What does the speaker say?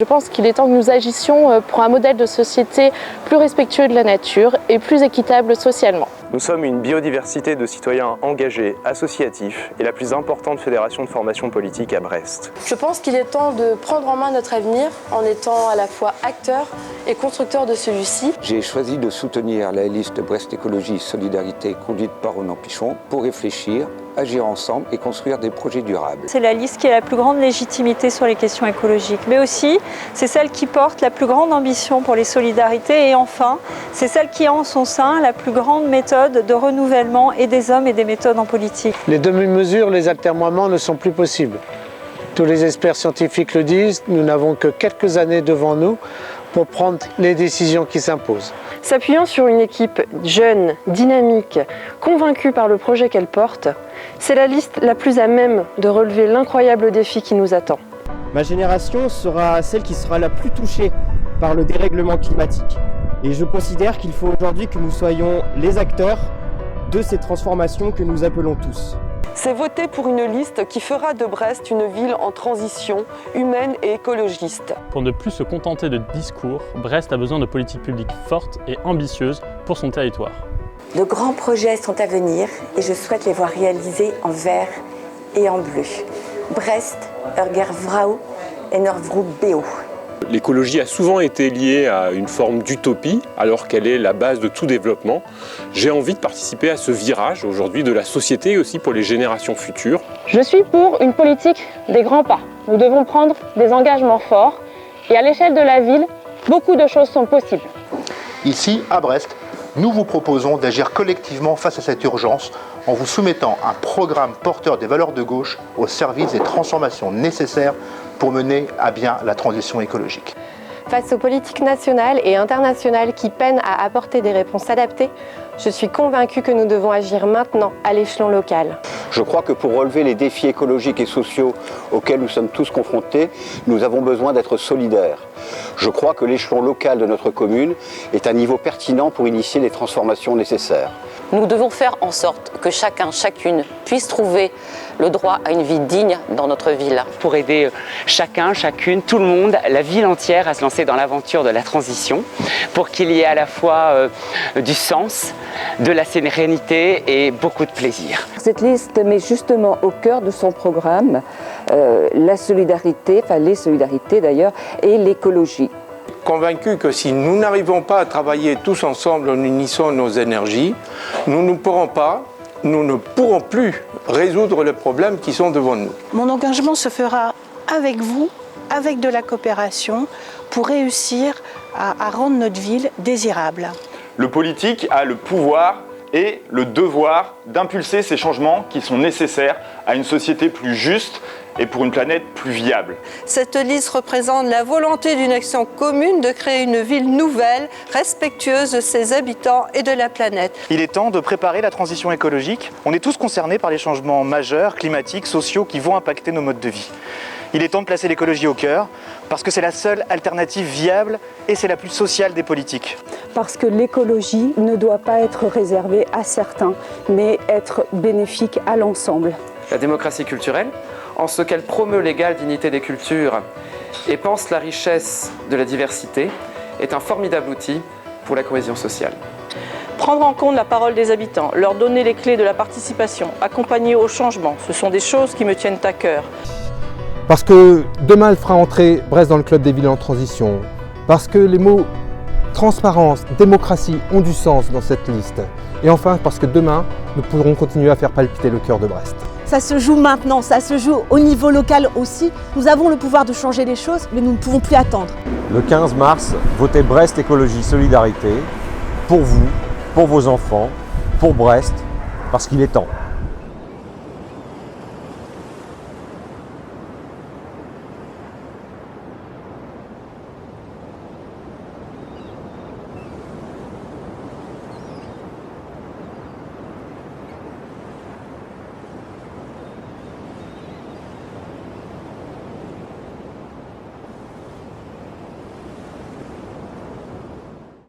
Je pense qu'il est temps que nous agissions pour un modèle de société plus respectueux de la nature et plus équitable socialement. Nous sommes une biodiversité de citoyens engagés, associatifs et la plus importante fédération de formation politique à Brest. Je pense qu'il est temps de prendre en main notre avenir en étant à la fois acteur et constructeur de celui-ci. J'ai choisi de soutenir la liste Brest Écologie Solidarité conduite par Ronan Pichon pour réfléchir, agir ensemble et construire des projets durables. C'est la liste qui a la plus grande légitimité sur les questions écologiques, mais aussi c'est celle qui porte la plus grande ambition pour les solidarités et enfin, c'est celle qui a en son sein la plus grande méthode de renouvellement et des hommes et des méthodes en politique. Les demi-mesures, les atermoiements ne sont plus possibles. Tous les experts scientifiques le disent, nous n'avons que quelques années devant nous pour prendre les décisions qui s'imposent. S'appuyant sur une équipe jeune, dynamique, convaincue par le projet qu'elle porte, c'est la liste la plus à même de relever l'incroyable défi qui nous attend. Ma génération sera celle qui sera la plus touchée par le dérèglement climatique. Et je considère qu'il faut aujourd'hui que nous soyons les acteurs de ces transformations que nous appelons tous. C'est voter pour une liste qui fera de Brest une ville en transition, humaine et écologiste. Pour ne plus se contenter de discours, Brest a besoin de politiques publiques fortes et ambitieuses pour son territoire. De grands projets sont à venir et je souhaite les voir réalisés en vert et en bleu. Brest, Vrau et Norvrou Béo. L'écologie a souvent été liée à une forme d'utopie, alors qu'elle est la base de tout développement. J'ai envie de participer à ce virage aujourd'hui de la société et aussi pour les générations futures. Je suis pour une politique des grands pas. Nous devons prendre des engagements forts et à l'échelle de la ville, beaucoup de choses sont possibles. Ici, à Brest, nous vous proposons d'agir collectivement face à cette urgence en vous soumettant un programme porteur des valeurs de gauche au service des transformations nécessaires pour mener à bien la transition écologique. Face aux politiques nationales et internationales qui peinent à apporter des réponses adaptées, je suis convaincue que nous devons agir maintenant à l'échelon local. Je crois que pour relever les défis écologiques et sociaux auxquels nous sommes tous confrontés, nous avons besoin d'être solidaires. Je crois que l'échelon local de notre commune est un niveau pertinent pour initier les transformations nécessaires. Nous devons faire en sorte que chacun, chacune puisse trouver le droit à une vie digne dans notre ville. Pour aider chacun, chacune, tout le monde, la ville entière à se lancer dans l'aventure de la transition, pour qu'il y ait à la fois du sens, de la sérénité et beaucoup de plaisir. Cette liste met justement au cœur de son programme la solidarité, enfin les solidarités d'ailleurs, et l'écologie. Convaincu que si nous n'arrivons pas à travailler tous ensemble en unissant nos énergies, nous ne pourrons plus résoudre les problèmes qui sont devant nous. Mon engagement se fera avec vous, avec de la coopération, pour réussir à rendre notre ville désirable. Le politique a le pouvoir et le devoir d'impulser ces changements qui sont nécessaires à une société plus juste et pour une planète plus viable. Cette liste représente la volonté d'une action commune de créer une ville nouvelle, respectueuse de ses habitants et de la planète. Il est temps de préparer la transition écologique. On est tous concernés par les changements majeurs, climatiques, sociaux qui vont impacter nos modes de vie. Il est temps de placer l'écologie au cœur, parce que c'est la seule alternative viable et c'est la plus sociale des politiques. Parce que l'écologie ne doit pas être réservée à certains, mais être bénéfique à l'ensemble. La démocratie culturelle, en ce qu'elle promeut l'égale dignité des cultures et pense la richesse de la diversité, est un formidable outil pour la cohésion sociale. Prendre en compte la parole des habitants, leur donner les clés de la participation, accompagner au changement, ce sont des choses qui me tiennent à cœur. Parce que demain, elle fera entrer Brest dans le club des villes en transition. Parce que les mots transparence, démocratie ont du sens dans cette liste. Et enfin, parce que demain, nous pourrons continuer à faire palpiter le cœur de Brest. Ça se joue maintenant, ça se joue au niveau local aussi. Nous avons le pouvoir de changer les choses, mais nous ne pouvons plus attendre. Le 15 mars, votez Brest Écologie Solidarité pour vous, pour vos enfants, pour Brest, parce qu'il est temps.